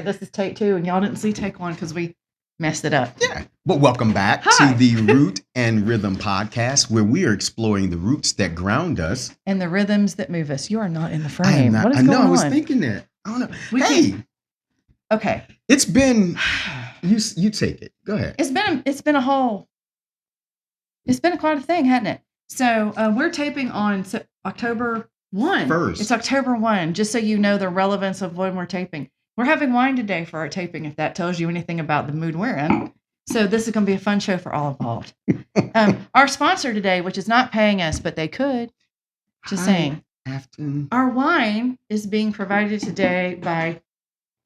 This is take 2, and y'all didn't see take 1 because we messed it up. Yeah. But welcome back Hi. to the Root and Rhythm podcast, where we are exploring the roots that ground us. And the rhythms that move us. You are not in the I frame. am not. What is I know. going I was on? thinking that. I don't know. We Hey, can't- Okay. it's been. You take it. Go ahead. It's been quite a thing, hasn't it? So we're taping on October 1. First. It's October 1, just so you know the relevance of when we're taping. We're having wine today for our taping, if that tells you anything about the mood we're in. So this is going to be a fun show for all involved. Our sponsor today, which is not paying us, but they could, just saying. Afton. Our wine is being provided today by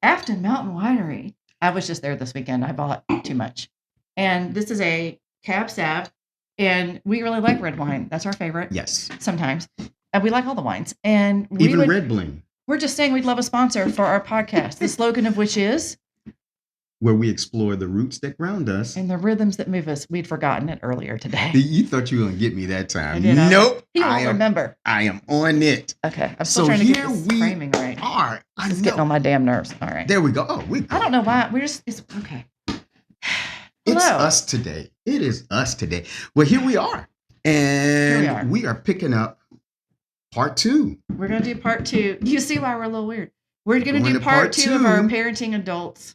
Afton Mountain Winery. I was just there this weekend. I bought too much. And this is a Cab Sav, and we really like red wine. That's our favorite. Yes. Sometimes. And we like all the wines. And Even Red Bling, we're just saying we'd love a sponsor for our podcast, the slogan of which is, where we explore the roots that ground us. and the rhythms that move us. We'd forgotten it earlier today. You thought you were going to get me that time. I did. Nope. He won't remember. I am on it. Okay. I'm still So trying to get here this we framing right. are. It's getting on my damn nerves. All right. There we go. Oh, I don't know why. It's okay. It's Hello. us today. It is us today. Well, here we are. And we are picking up part 2. We're going to do part 2. You see why we're a little weird. We're going to do part 2 of our parenting adults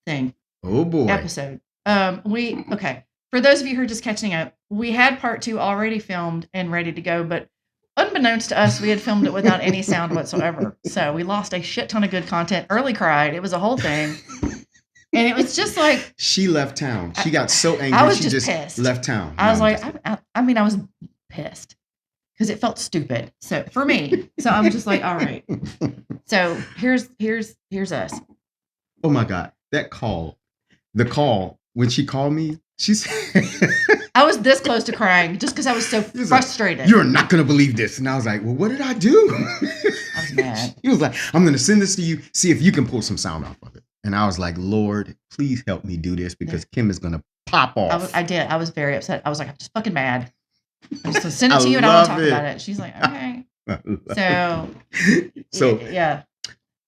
thing. Oh boy. Episode. Okay. For those of you who are just catching up, we had part 2 already filmed and ready to go, but unbeknownst to us, we had filmed it without any sound whatsoever. So we lost a shit ton of good content. Early cried. It was a whole thing. And it was just like, she left town. She got so angry. I was she just pissed. Left town. I was I was pissed because it felt stupid. So for me, so I'm just like, all right. So here's us. Oh my God. The call, when she called me, she said, I was this close to crying just because I was so frustrated. Like, you're not going to believe this. And I was like, well, what did I do? I was mad. He was like, I'm going to send this to you. See if you can pull some sound off of it. And I was like, Lord, please help me do this because Kim is going to pop off. I did. I was very upset. I was like, I'm just fucking mad. I'm just going to send it to you and I want to talk about it. She's like, okay. So yeah.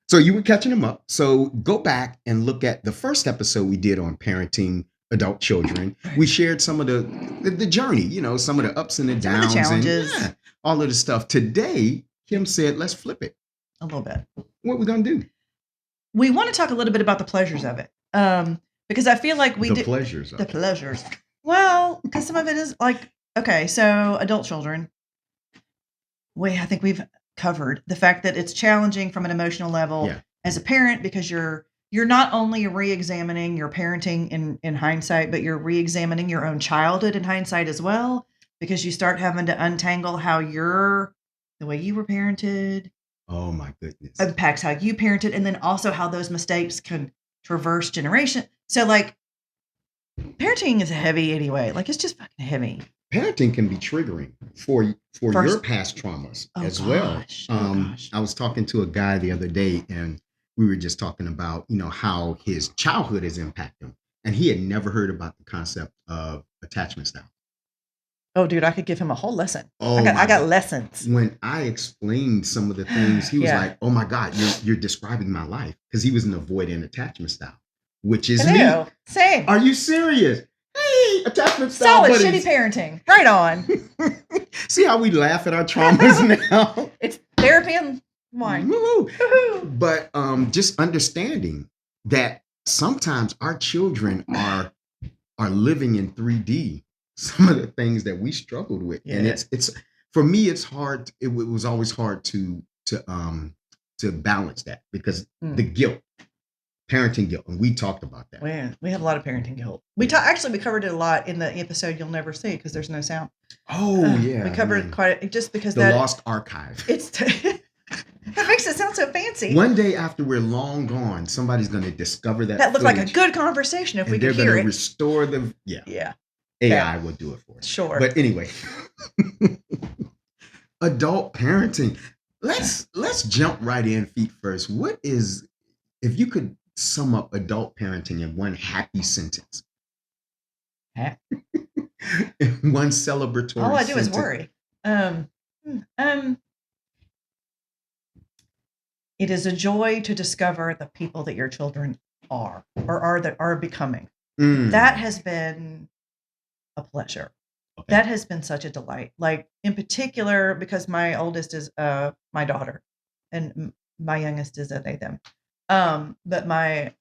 So you were catching them up. So go back and look at the first episode we did on parenting adult children. We shared some of the journey, some of the ups and the downs, the challenges, and all of the stuff. Today, Kim said, let's flip it a little bit. What are we going to do? We want to talk a little bit about the pleasures of it. Because I feel like the pleasures. Well, because some of it is like, okay, so adult children, I think we've covered the fact that it's challenging from an emotional level as a parent, because you're not only re-examining your parenting in hindsight, but you're re-examining your own childhood in hindsight as well, because you start having to untangle how the way you were parented. Oh my goodness. Impacts how you parented, and then also how those mistakes can traverse generation. So like parenting is heavy anyway. Like it's just fucking heavy. Parenting can be triggering for your past traumas as well. I was talking to a guy the other day and we were just talking about, how his childhood has impacted him. And he had never heard about the concept of attachment style. Oh, dude, I could give him a whole lesson. Oh, I got lessons. When I explained some of the things, he was like, oh my God, you're describing my life. Because he was an avoidant attachment style, which is me. Same. Are you serious? Hey, attachment style. Solid shitty parenting. Right on. See how we laugh at our traumas now? It's therapy and wine. Woo-hoo. But just understanding that sometimes our children are living in 3D. Some of the things that we struggled with, and it's for me, it's hard. It was always hard to balance that because the guilt, parenting guilt, and we talked about that. We have a lot of parenting guilt. We covered it a lot in the episode you'll never see because there's no sound. Oh yeah, we covered quite just because the lost archive. It's that makes it sound so fancy. One day after we're long gone, somebody's going to discover that. That looked like a good conversation if we could hear it. They're going to restore them. Yeah. AI will do it for us. Sure. But anyway, adult parenting. Let's jump right in feet first. What is, if you could sum up adult parenting in one happy sentence? Huh? In one celebratory All I do sentence. is worry. It is a joy to discover the people that your children are or that are becoming. That has been a pleasure. Okay. That has been such a delight. Like in particular, because my oldest is my daughter, and my youngest is they them. But my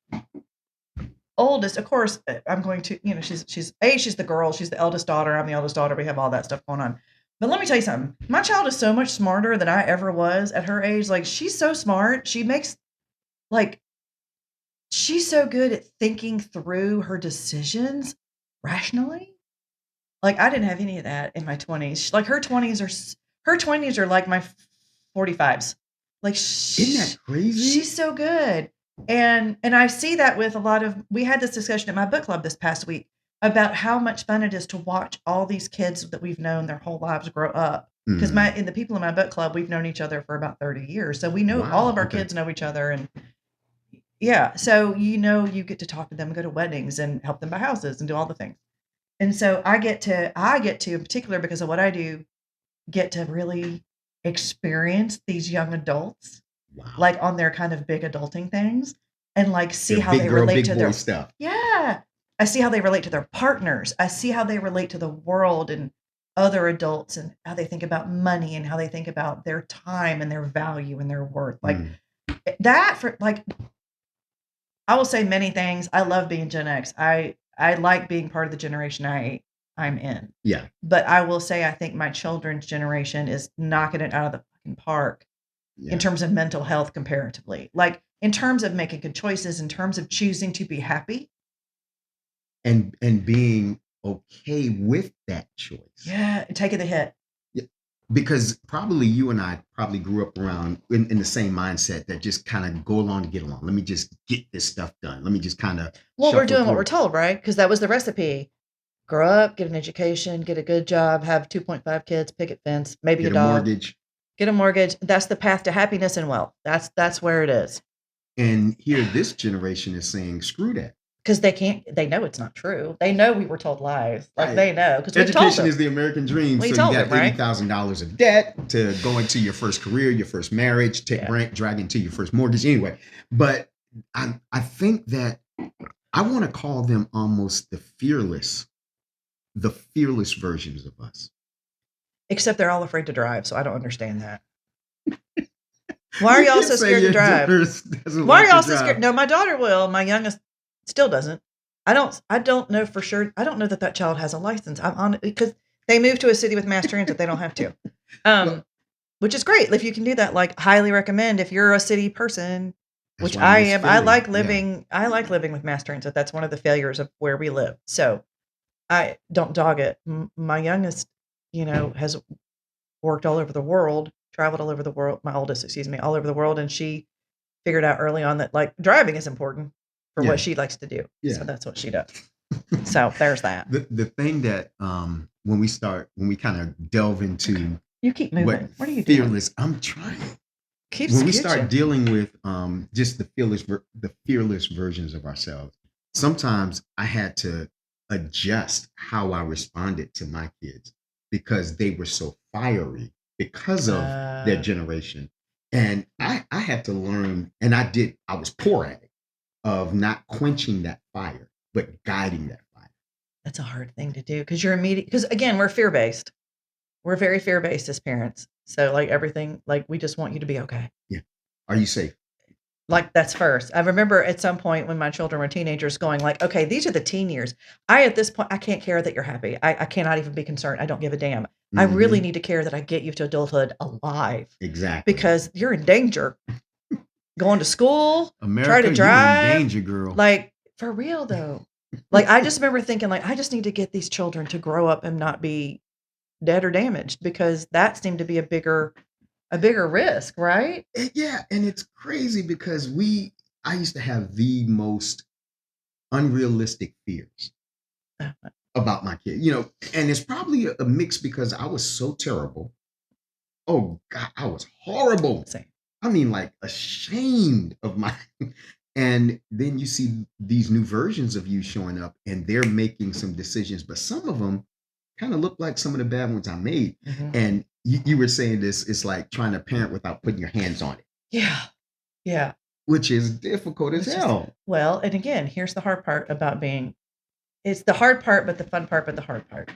oldest, of course, I'm going to, she's the girl, she's the eldest daughter, I'm the eldest daughter. We have all that stuff going on. But let me tell you something. My child is so much smarter than I ever was at her age. Like she's so smart. She's so good at thinking through her decisions rationally. Like I didn't have any of that in my 20s. Like her 20s are like my 45s. Like isn't that crazy? She's so good. And I see that with a lot of, we had this discussion at my book club this past week about how much fun it is to watch all these kids that we've known their whole lives grow up. Because the people in my book club, we've known each other for about 30 years. So we know all of our kids know each other. And yeah, so you get to talk to them, go to weddings and help them buy houses and do all the things. And so I get to in particular, because of what I do, get to really experience these young adults. Wow. Like on their kind of big adulting things, and like see how they relate to their stuff. Yeah. I see how they relate to their partners. I see how they relate to the world and other adults, and how they think about money and how they think about their time and their value and their worth. Like that for like, I will say many things. I love being Gen X. I like being part of the generation I'm in. Yeah. But I will say I think my children's generation is knocking it out of the fucking park. Yeah. In terms of mental health comparatively, like in terms of making good choices, in terms of choosing to be happy and being okay with that choice. Yeah, taking the hit. Yeah. Because probably you and I probably grew up around in the same mindset that just kind of go along to get along. Let me just get this stuff done. Let me just kind of we're doing what we're told, right? Because that was the recipe. Grow up, get an education, get a good job, have 2.5 kids, picket fence, maybe get a dog. Mortgage. Get a mortgage. That's the path to happiness and wealth. That's where it is. And here, this generation is saying, screw that. Because they know it's not true. They know we were told lies. Like right. They know. Because education is the American dream. So you got $80,000 of debt to go into your first career, your first marriage, drag into your first mortgage anyway. But I think that I want to call them almost the fearless versions of us. Except they're all afraid to drive, so I don't understand that. Why are y'all so scared to drive? Why are y'all so scared? No, my daughter will. My youngest still doesn't. I don't know for sure. I don't know that child has a license. I'm on because they moved to a city with mass transit. They don't have to, which is great. If you can do that, like highly recommend if you're a city person, which I am. Philly. I like living. Yeah. I like living with mass transit. That's one of the failures of where we live. So I don't dog it. My youngest, has worked all over the world, traveled all over the world. My oldest, all over the world. And she figured out early on that like driving is important for what she likes to do. Yeah. So that's what she does. So there's that. The thing that when we kind of delve into you keep moving. What are you fearless? Doing? I'm trying. When we start dealing with just the fearless versions of ourselves, sometimes I had to adjust how I responded to my kids because they were so fiery because of their generation. And I had to learn, and I was poor at it, of not quenching that fire, but guiding that fire. That's a hard thing to do because because again, we're fear-based. We're very fear-based as parents. So like everything, like we just want you to be okay. Yeah. Are you safe? Like that's first. I remember at some point when my children were teenagers going like, okay, these are the teen years. At this point, I can't care that you're happy. I cannot even be concerned. I don't give a damn. Mm-hmm. I really need to care that I get you to adulthood alive. Exactly. Because you're in danger. Going to school, America, try to drive. You're in danger, girl. Like for real though. Like I just remember thinking like, I just need to get these children to grow up and not be dead or damaged because that seemed to be a bigger risk, right? Yeah, and it's crazy because I used to have the most unrealistic fears about my kid, and it's probably a mix because I was so terrible. Oh God, I was horrible. Same. I mean, like ashamed of my, and then you see these new versions of you showing up and they're making some decisions, but some of them kind of look like some of the bad ones I made. Mm-hmm. And you were saying this, it's like trying to parent without putting your hands on it. Yeah. Yeah. Which is difficult as hell. Well, and again, here's the hard part about it's the hard part, but the fun part, but the hard part.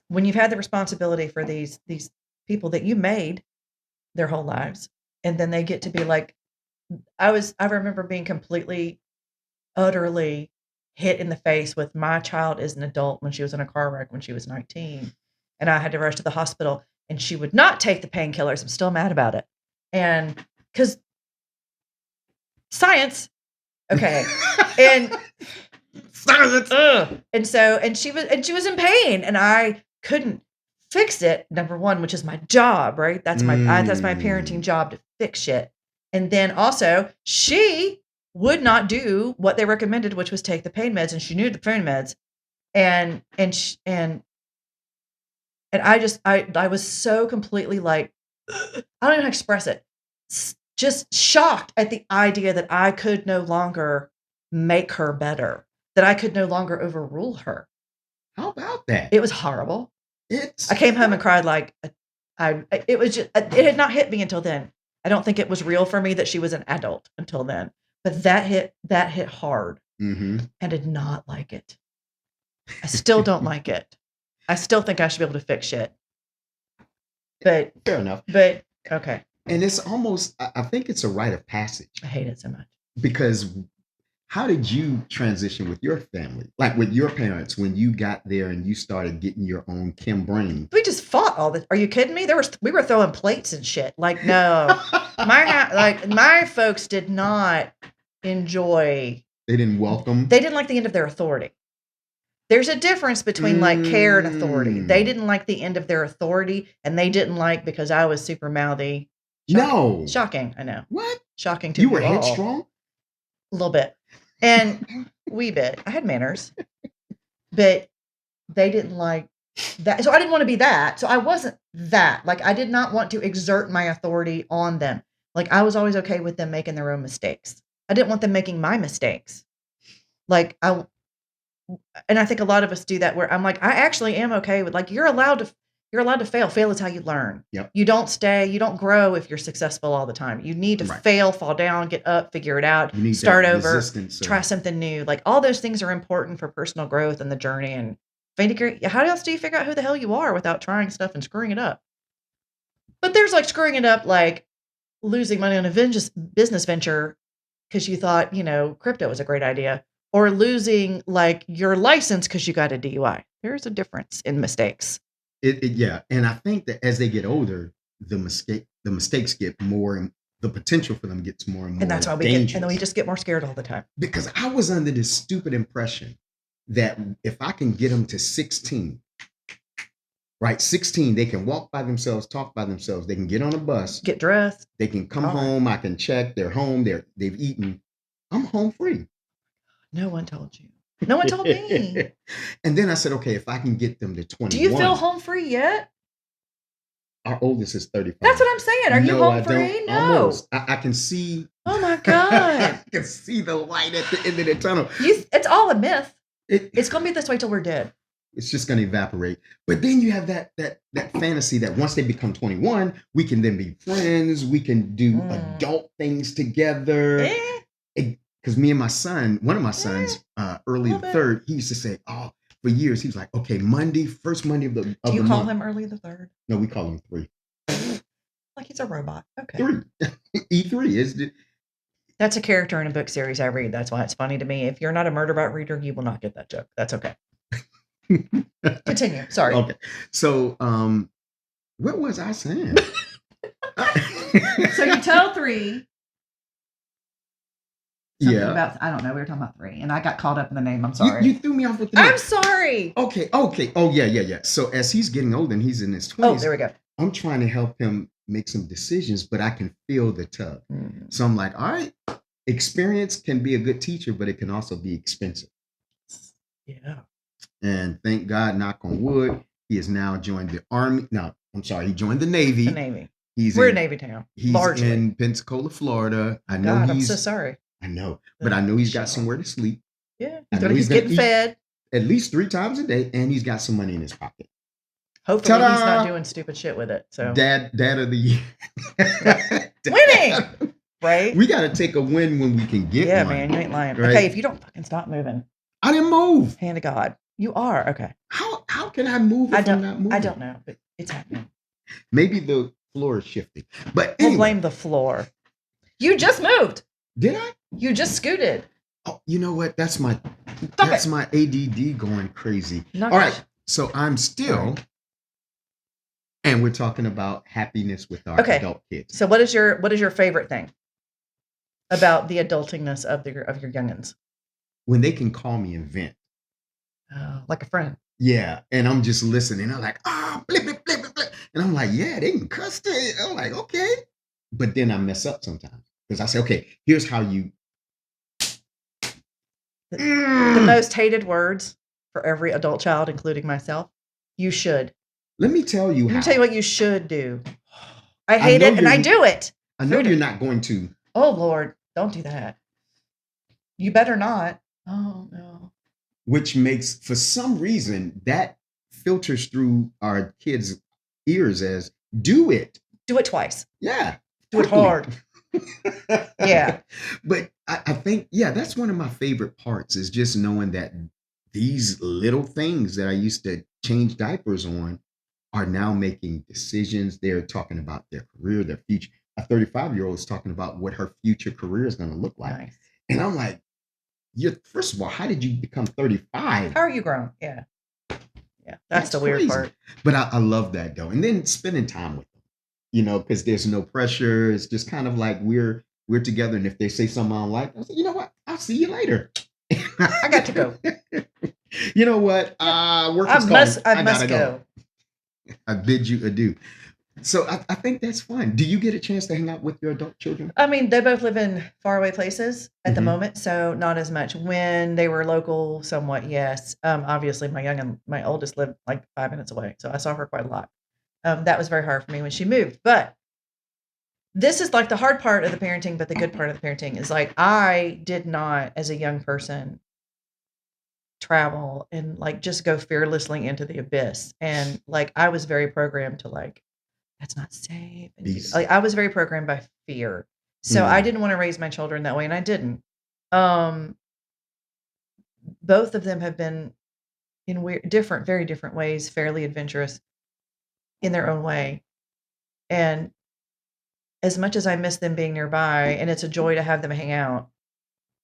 When you've had the responsibility for these people that you made their whole lives, and then they get to be like, I remember being completely, utterly hit in the face with my child as an adult when she was in a car wreck when she was 19, and I had to rush to the hospital, and she would not take the painkillers. I'm still mad about it, and because science, okay, and science, and she was in pain, and I couldn't fix it. Number one, which is my job, right? That's my parenting job, to fix shit. And then also, she would not do what they recommended, which was take the pain meds, and she knew the pain meds, and I was so completely like, I don't even know how to express it. Just shocked at the idea that I could no longer make her better, that I could no longer overrule her. How about that? It was horrible. I came home and cried like it was just, it had not hit me until then. I don't think it was real for me that she was an adult until then, but that hit hard. Mm-hmm. I did not like it. I still don't like it. I still think I should be able to fix shit. But fair enough. But okay. And it's almost, I think it's a rite of passage. I hate it so much. Because how did you transition with your family? Like with your parents when you got there and you started getting your own Kim brain? We just fought all the. Are you kidding me? We were throwing plates and shit. Like, no. my folks did not enjoy. They didn't welcome. They didn't like the end of their authority. There's a difference between like care and authority. They didn't like the end of their authority, and they didn't like because I was super mouthy. Shocking. I know. What? Shocking to you were all. headstrong? A little bit. And wee bit. I had manners. But they didn't like that. So I didn't want to be that. So I wasn't that. Like, I did not want to exert my authority on them. Like, I was always okay with them making their own mistakes. I didn't want them making my mistakes. Like, and I think a lot of us do that, where I'm like, I actually am okay with, like, you're allowed to fail. Fail is how you learn. Yep. You don't grow if you're successful all the time. You need to fail, fall down, get up, figure it out, start over, try something new. Like, all those things are important for personal growth and the journey. And how else do you figure out who the hell you are without trying stuff and screwing it up? But there's like screwing it up, like losing money on a business venture because you thought, crypto was a great idea, or losing like your license because you got a DUI. There's a difference in mistakes. Yeah. And I think that as they get older, the mistakes get more, and the potential for them gets more and more. And that's why and then we just get more scared all the time. Because I was under this stupid impression that if I can get them to 16, right? 16, they can walk by themselves, talk by themselves. They can get on a bus, get dressed. They can come home. I can check they're home. They've eaten. I'm home free. No one told you. No one told me. And then I said, okay, if I can get them to 21. Do you feel home free yet? Our oldest is 35. That's what I'm saying. Are you home free? No. Almost. I can see. Oh my God. I can see the light at the end of the tunnel. It's all a myth. It's going to be this way till we're dead. It's just going to evaporate. But then you have that fantasy that once they become 21, we can then be friends. We can do adult things together. Because me and my son, one of my sons, early the third, he used to say, for years, he was like, okay, first Monday of the month. Do you call him early the third? No, we call him 3. Like he's a robot. Okay. 3. E3 is. That's a character in a book series I read. That's why it's funny to me. If you're not a Murderbot reader, you will not get that joke. That's okay. Continue. Sorry. Okay. So, what was I saying? So you tell 3. Yeah. About, I don't know. We were talking about 3, and I got caught up in the name. I'm sorry. You threw me off with the name. I'm sorry. Okay. Oh, yeah. So as he's getting older and he's in his 20s. Oh, there we go. I'm trying to help him make some decisions, but I can feel the tug. So I'm like, all right, experience can be a good teacher, but it can also be expensive. Yeah. And thank God, knock on wood, he has now joined the Army. No, I'm sorry, he joined the Navy. The Navy. We're a Navy town. He's largely in Pensacola, Florida. I know I'm so sorry. I know, but I know he's got somewhere to sleep. Yeah, he's getting fed at least 3 times a day, and he's got some money in his pocket. Hopefully, he's not doing stupid shit with it. So, Dad of the year, winning. Right? We got to take a win when we can get Yeah, one. man, you ain't lying. Right? Okay, if you don't fucking stop moving. I didn't move. Hand to God. You are. Okay. How can I move if I'm not moving? I don't know, but it's happening. Maybe the floor is shifting. But We'll anyway. blame the floor. You just moved. Did I? You just scooted. Oh, you know what? That's my ADD going crazy. All right. So I'm still, and we're talking about happiness with our adult kids. So what is your favorite thing about the adultingness of your youngins? When they can call me and vent. Oh, like a friend. Yeah. And I'm just listening. I'm like, blip, blip, blip, blip, blip. And I'm like, yeah, they can cuss it. I'm like, okay. But then I mess up sometimes because I say, okay, here's how you. The most hated words for every adult child, including myself. You should. Let me tell you how. Let me tell you what you should do. I hate it and I do it. I know you're not going to. Oh, Lord, don't do that. You better not. Oh, no. Which makes, for some reason, that filters through our kids' ears as, do it. Do it twice. Yeah. Do it hard. Yeah. But I think, that's one of my favorite parts is just knowing that these little things that I used to change diapers on are now making decisions. They're talking about their career, their future. A 35-year-old is talking about what her future career is going to look like. Nice. And I'm like, first of all, how did you become 35? How are you grown? Yeah. Yeah. That's the weird part. But I love that though. And then spending time with them, because there's no pressure. It's just kind of like we're together. And if they say something I don't like, I say, you know what? I'll see you later. I got to go. You know what? Work is calling. I must go. I bid you adieu. So I think that's fun. Do you get a chance to hang out with your adult children? I mean, they both live in faraway places at the moment, so not as much. When they were local, somewhat, yes. Obviously, my oldest lived like 5 minutes away, so I saw her quite a lot. That was very hard for me when she moved. But this is like the hard part of the parenting, but the good part of the parenting is like I did not, as a young person, travel and like just go fearlessly into the abyss. And like I was very programmed to like, that's not safe. And like I was very programmed by fear. So I didn't want to raise my children that way, and I didn't. Both of them have been in very different ways, fairly adventurous in their own way. And as much as I miss them being nearby, and it's a joy to have them hang out,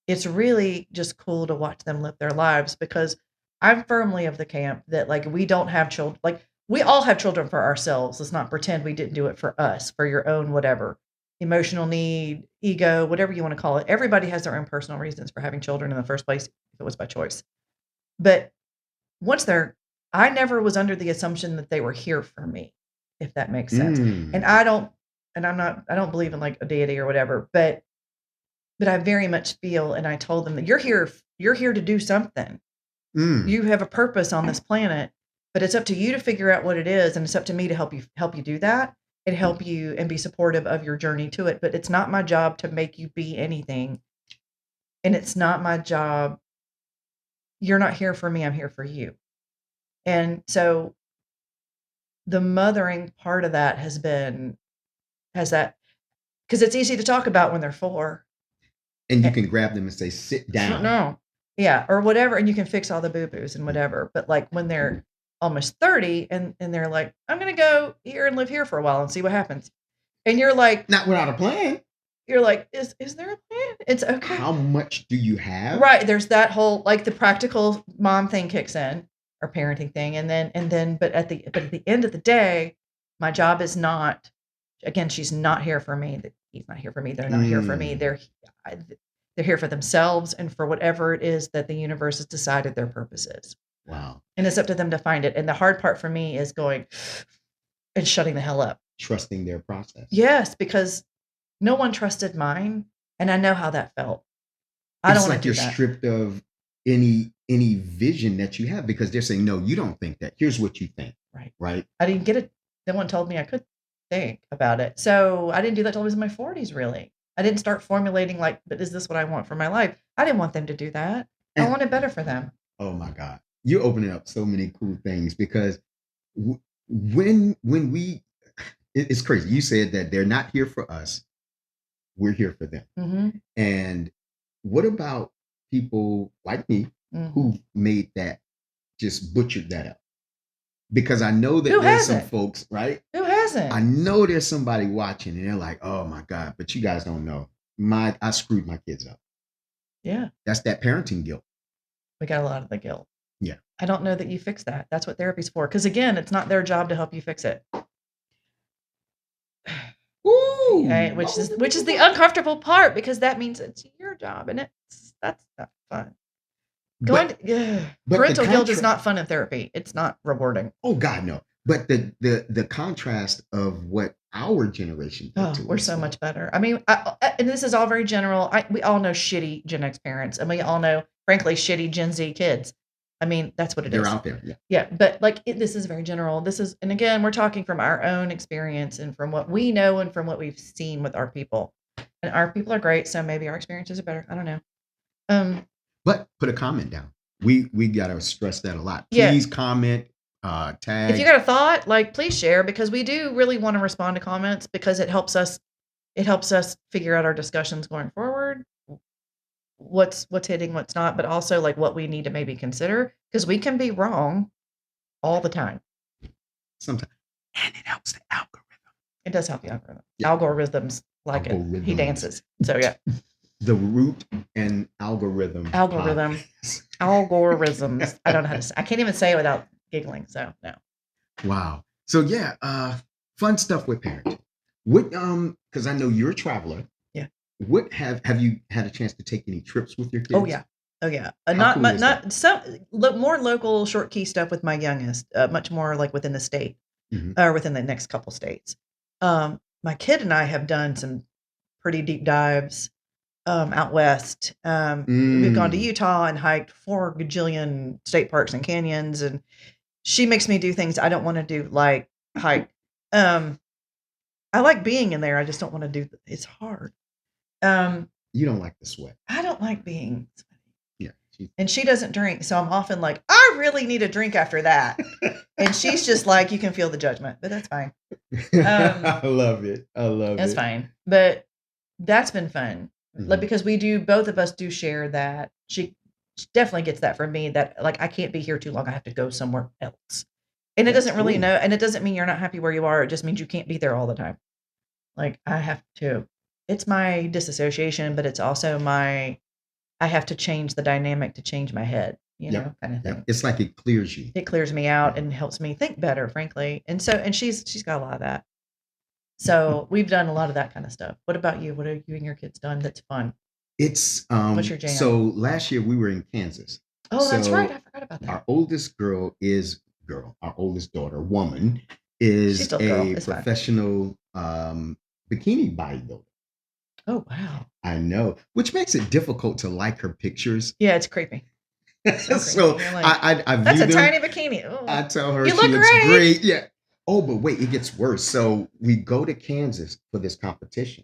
it's really just cool to watch them live their lives, because I'm firmly of the camp that like we don't have children. Like we all have children for ourselves. Let's not pretend we didn't do it for us, for your own whatever, emotional need, ego, whatever you want to call it. Everybody has their own personal reasons for having children in the first place, if it was by choice. But I never was under the assumption that they were here for me, if that makes sense. And I don't believe in like a deity or whatever, but I very much feel, and I told them that you're here to do something. You have a purpose on this planet, but it's up to you to figure out what it is, and it's up to me to help you do that and help you and be supportive of your journey to it. But it's not my job to make you be anything, and it's not my job. You're not here for me, I'm here for you. And so the mothering part of that has that, because it's easy to talk about when they're 4. And you can grab them and say, sit down. No. Yeah, or whatever, and you can fix all the boo-boos and whatever. But like when they're almost 30 and they're like, I'm gonna go here and live here for a while and see what happens. And you're like, not without a plan. You're like, is there a plan? It's okay. How much do you have? Right. There's that whole like the practical mom thing kicks in, or parenting thing. And then but at the end of the day, my job is not, again, she's not here for me. He's not here for me. They're not here for me. They're here for themselves and for whatever it is that the universe has decided their purpose is. Wow. And it's up to them to find it. And the hard part for me is going and shutting the hell up. Trusting their process. Yes, because no one trusted mine, and I know how that felt. I don't want to do that. It's like you're stripped of any vision that you have, because they're saying, no, you don't think that. Here's what you think. Right. I didn't get it. No one told me I could think about it. So I didn't do that till I was in my 40s, really. I didn't start formulating like, but is this what I want for my life? I didn't want them to do that. I wanted better for them. Oh my God. You're opening up so many cool things, because when we, it's crazy. You said that they're not here for us. we're here for them. Mm-hmm. And what about people like me who made that, just butchered that up? Because I know that there's some folks, right? Who hasn't? I know there's somebody watching and they're like, oh my God, but you guys don't know. I screwed my kids up. Yeah. That's that parenting guilt. We got a lot of the guilt. Yeah. I don't know that you fix that. That's what therapy's for. Because again, it's not their job to help you fix it. Ooh. Okay, which is the uncomfortable part, because that means it's your job, and that's not fun. Parental guilt is not fun in therapy. It's not rewarding. Oh God, no. But the contrast of what our generation did to we're us, so much better. I mean, and this is all very general. We all know shitty Gen X parents, and we all know, frankly, shitty Gen Z kids. I mean, that's what it is. They're out there. Yeah. Yeah. But like, this is very general. And again, we're talking from our own experience and from what we know and from what we've seen with our people. And our people are great. So maybe our experiences are better. I don't know. But put a comment down. We got to stress that a lot. Please comment, tag. If you got a thought, like, please share, because we do really want to respond to comments, because it helps us figure out our discussions going forward. What's hitting, what's not, but also like what we need to maybe consider, because we can be wrong all the time. Sometimes. And it helps the algorithm. It does help the algorithm. Yeah. Algorithms like it. He dances. So yeah. The root and algorithm. Algorithms. I don't know how to say. I can't even say it without giggling. So no. Wow. So yeah, fun stuff with parenting. What because I know you're a traveler. Yeah. What have you had a chance to take any trips with your kids? Oh yeah. Not some more local short key stuff with my youngest. Much more like within the state, or within the next couple states. My kid and I have done some pretty deep dives out west. We've gone to Utah and hiked 4 gajillion state parks and canyons, and she makes me do things I don't want to do, like hike. I like being in there. I just don't want to do. It's hard. You don't like the sweat. I don't like being sweaty. Yeah. And she doesn't drink, so I'm often like, I really need a drink after that. And she's just like, you can feel the judgment, but that's fine. I love it. That's fine. But that's been fun. Like, because both of us do share that. She definitely gets that from me, that like, I can't be here too long. I have to go somewhere else. And it doesn't really know. And it doesn't mean you're not happy where you are. It just means you can't be there all the time. Like, I have to, it's my disassociation, but it's also I have to change the dynamic to change my head, know, kind of thing. Yep. It's like it clears you. It clears me out and helps me think better, frankly. And she's got a lot of that. So we've done a lot of that kind of stuff. What about you? What have you and your kids done that's fun? It's what's your jam? So last year we were in Kansas. Oh, that's right. I forgot about that. Our oldest our oldest daughter, woman, is a professional bikini bodybuilder. Oh wow. I know, which makes it difficult to like her pictures. Yeah, it's creepy. So like, I view that's a them, tiny bikini. Ooh. I tell her she looks great. Yeah. Oh, but wait, it gets worse. So we go to Kansas for this competition.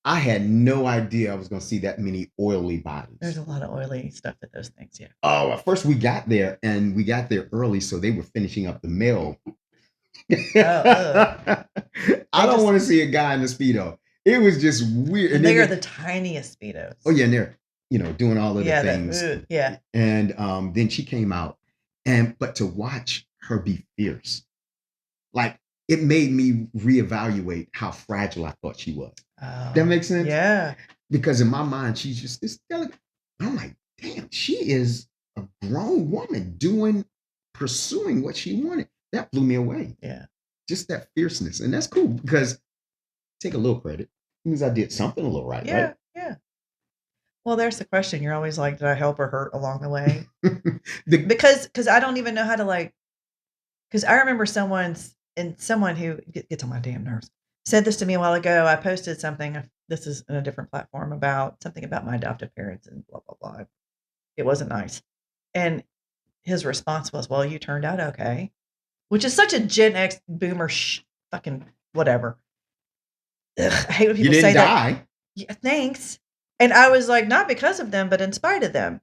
I had no idea I was going to see that many oily bodies. There's a lot of oily stuff at those things, yeah. Oh, at first we got there early, so they were finishing up the mail. I don't want to see a guy in a Speedo. It was just weird. And they are the tiniest Speedos. Oh yeah, and they're doing all of the things. Yeah. And then she came out, but to watch her be fierce, like, it made me reevaluate how fragile I thought she was. Oh, that makes sense? Yeah. Because in my mind, she's just this delicate. I'm like, damn, she is a grown woman pursuing what she wanted. That blew me away. Yeah. Just that fierceness. And that's cool, because take a little credit. It means I did something a little right, right? Yeah. Well, there's the question. You're always like, did I help or hurt along the way? Because I don't even know how to, because I remember someone who gets on my damn nerves said this to me a while ago. I posted something. This is in a different platform about something about my adoptive parents and blah, blah, blah. It wasn't nice. And his response was, well, you turned out okay, which is such a Gen X boomer fucking whatever. Ugh, I hate when people say that. Yeah, thanks. And I was like, not because of them, but in spite of them,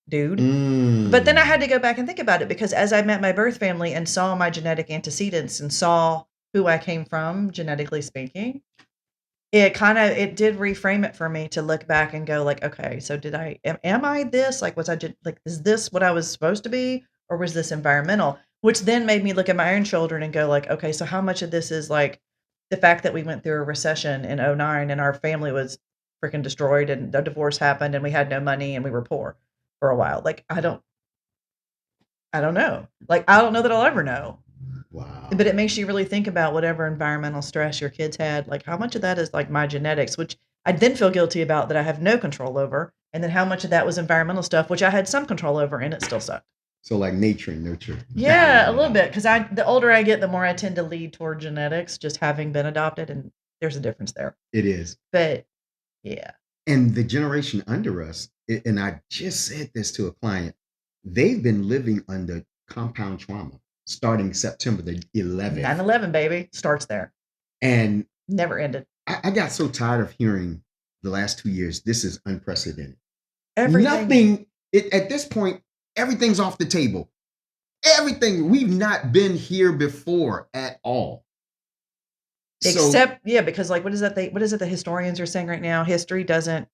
dude. But then I had to go back and think about it, because as I met my birth family and saw my genetic antecedents and saw who I came from, genetically speaking, it did reframe it for me to look back and go like, okay, so am I this? Like, was I just like, is this what I was supposed to be? Or was this environmental? Which then made me look at my own children and go like, okay, so how much of this is like the fact that we went through a recession in '09 and our family was freaking destroyed and the divorce happened and we had no money and we were poor for a while. Like, I don't know. Like, I don't know that I'll ever know. Wow. But it makes you really think about whatever environmental stress your kids had. Like, how much of that is like my genetics, which I then feel guilty about that I have no control over. And then how much of that was environmental stuff, which I had some control over and it still sucked. So like nature and nurture. Yeah, a little bit. Because the older I get, the more I tend to lead toward genetics, just having been adopted. And there's a difference there. It is. But yeah. And the generation under us, and I just said this to a client, they've been living under compound trauma starting September the 11th. 9/11, baby, starts there. And never ended. I got so tired of hearing the last 2 years, this is unprecedented. Everything. At this point, everything's off the table. Everything. We've not been here before at all. Except, yeah, because like, what is it the historians are saying right now? History doesn't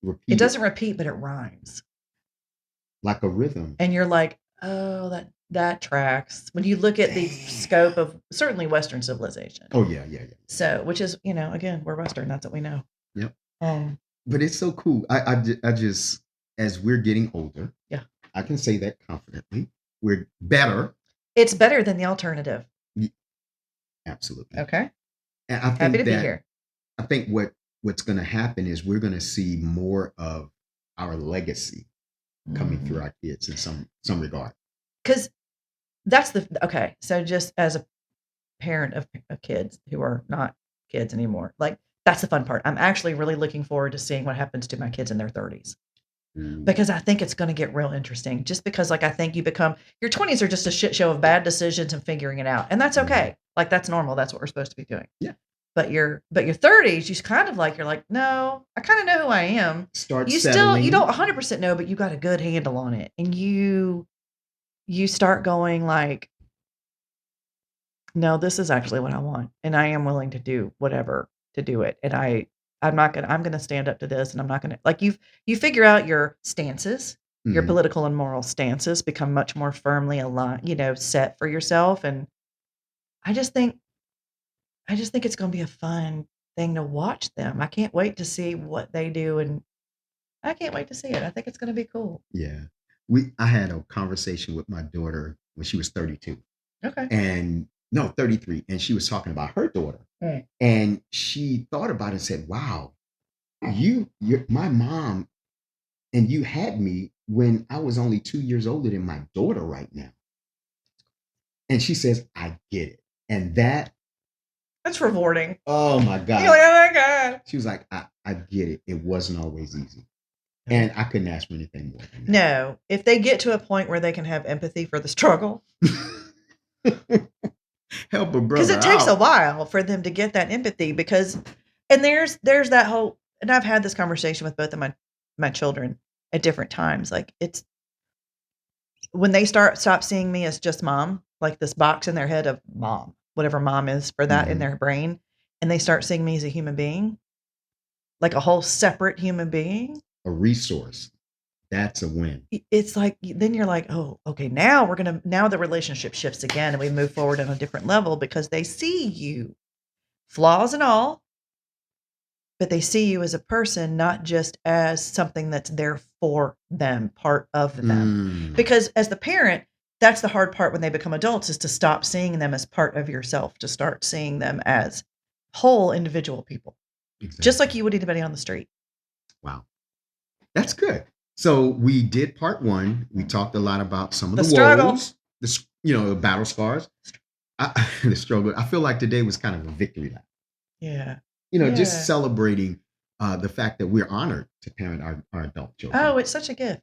repeat, but it rhymes. Like a rhythm. And you're like, oh, that tracks. When you look at the scope of certainly Western civilization. Oh, yeah. So, which is, again, we're Western. That's what we know. Yep. But it's so cool. I just, as we're getting older, yeah, I can say that confidently. We're better. It's better than the alternative. Absolutely. Okay. And I think happy to be here. I think what's going to happen is we're going to see more of our legacy coming through our kids in some regard. Because that's okay. So just as a parent of kids who are not kids anymore, like that's the fun part. I'm actually really looking forward to seeing what happens to my kids in their 30s. Because I think it's going to get real interesting. Just because, like, I think your 20s are just a shit show of bad decisions and figuring it out, and that's okay. Like that's normal. That's what we're supposed to be doing. Yeah. But your 30s, you kind of like you're like, no, I kind of know who I am. You settling. You don't 100% know, but you got a good handle on it, and you start going like, no, this is actually what I want, and I am willing to do whatever to do it, and I'm going to stand up to this, and I'm not going to like you figure out your stances, your political and moral stances become much more firmly aligned, set for yourself. And I just think it's going to be a fun thing to watch them. I can't wait to see what they do. And I can't wait to see it. I think it's going to be cool. Yeah. I had a conversation with my daughter when she was 32. Okay. And no, 33. And she was talking about her daughter. Right. And she thought about it and said, wow, you're my mom, and you had me when I was only 2 years older than my daughter right now. And she says, I get it. And that's rewarding. Oh my God. You're like, oh my God. She was like, I get it. It wasn't always easy. And I couldn't ask for anything more than that. No. If they get to a point where they can have empathy for the struggle. Help a brother. Because it takes a while for them to get that empathy and there's that whole, and I've had this conversation with both of my children at different times. Like it's when they stop seeing me as just mom, like this box in their head of mom, whatever mom is for that in their brain. And they start seeing me as a human being, like a whole separate human being. A resource. That's a win. It's like, then you're like, oh, okay, now the relationship shifts again and we move forward on a different level because they see you, flaws and all, but they see you as a person, not just as something that's there for them, part of them. Because as the parent, that's the hard part when they become adults is to stop seeing them as part of yourself, to start seeing them as whole individual people, just like you would anybody on the street. Wow. That's good. So we did part 1. We talked a lot about some of the struggle, woes, the battle scars, the struggle. I feel like today was kind of a victory lap. Yeah. Just celebrating the fact that we're honored to parent our adult children. Oh, it's such a gift.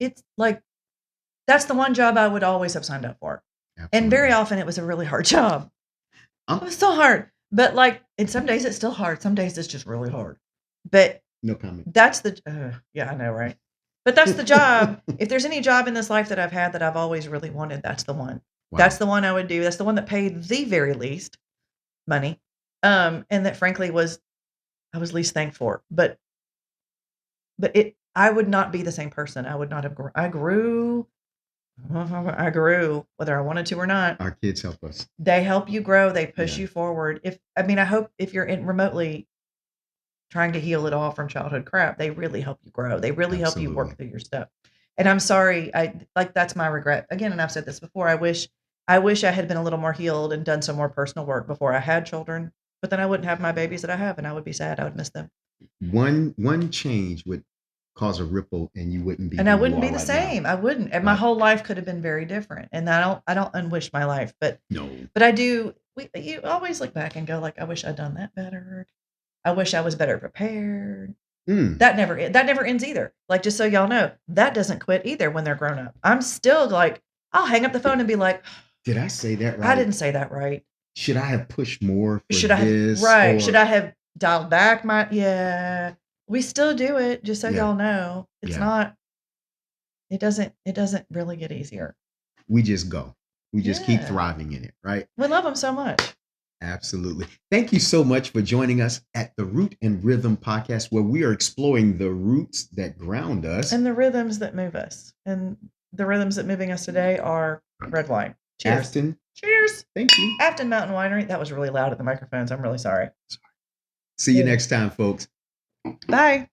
It's like, that's the one job I would always have signed up for. Absolutely. And very often it was a really hard job. It was so hard. But like, in some days it's still hard. Some days it's just really hard. But no comment. That's yeah, I know, right? But that's the job. If there's any job in this life that I've had that I've always really wanted, that's the one. Wow. That's the one I would do. That's the one that paid the very least money. And that frankly I was least thankful for. But I would not be the same person. I would not have I grew, whether I wanted to or not. Our kids help us. They help you grow. They push you forward. I hope if you're remotely trying to heal it all from childhood crap, they really help you grow. They really help you work through your stuff. And I'm sorry, that's my regret. Again, and I've said this before, I wish I had been a little more healed and done some more personal work before I had children, but then I wouldn't have my babies that I have, and I would be sad. I would miss them. One change would cause a ripple, and you wouldn't be. And I wouldn't be the same. I wouldn't. And my whole life could have been very different. And I don't unwish my life, but no. But I do. You always look back and go like, I wish I'd done that better. I wish I was better prepared. That never ends either. Like, just so y'all know, that doesn't quit either when they're grown up. I'm still like, I'll hang up the phone and be like, did I say that right? I didn't say that right. Should I have pushed more for Should this? Right. Should I have dialed back my, we still do it, just so y'all know. It's not, it doesn't really get easier. We just go. We just keep thriving in it, right? We love them so much. Absolutely. Thank you so much for joining us at the Root and Rhythm podcast, where we are exploring the roots that ground us. And the rhythms that move us. And the rhythms that moving us today are red wine. Cheers. Afton. Cheers. Thank you. Afton Mountain Winery. That was really loud at the microphones. I'm really sorry. See you next time, folks. Bye.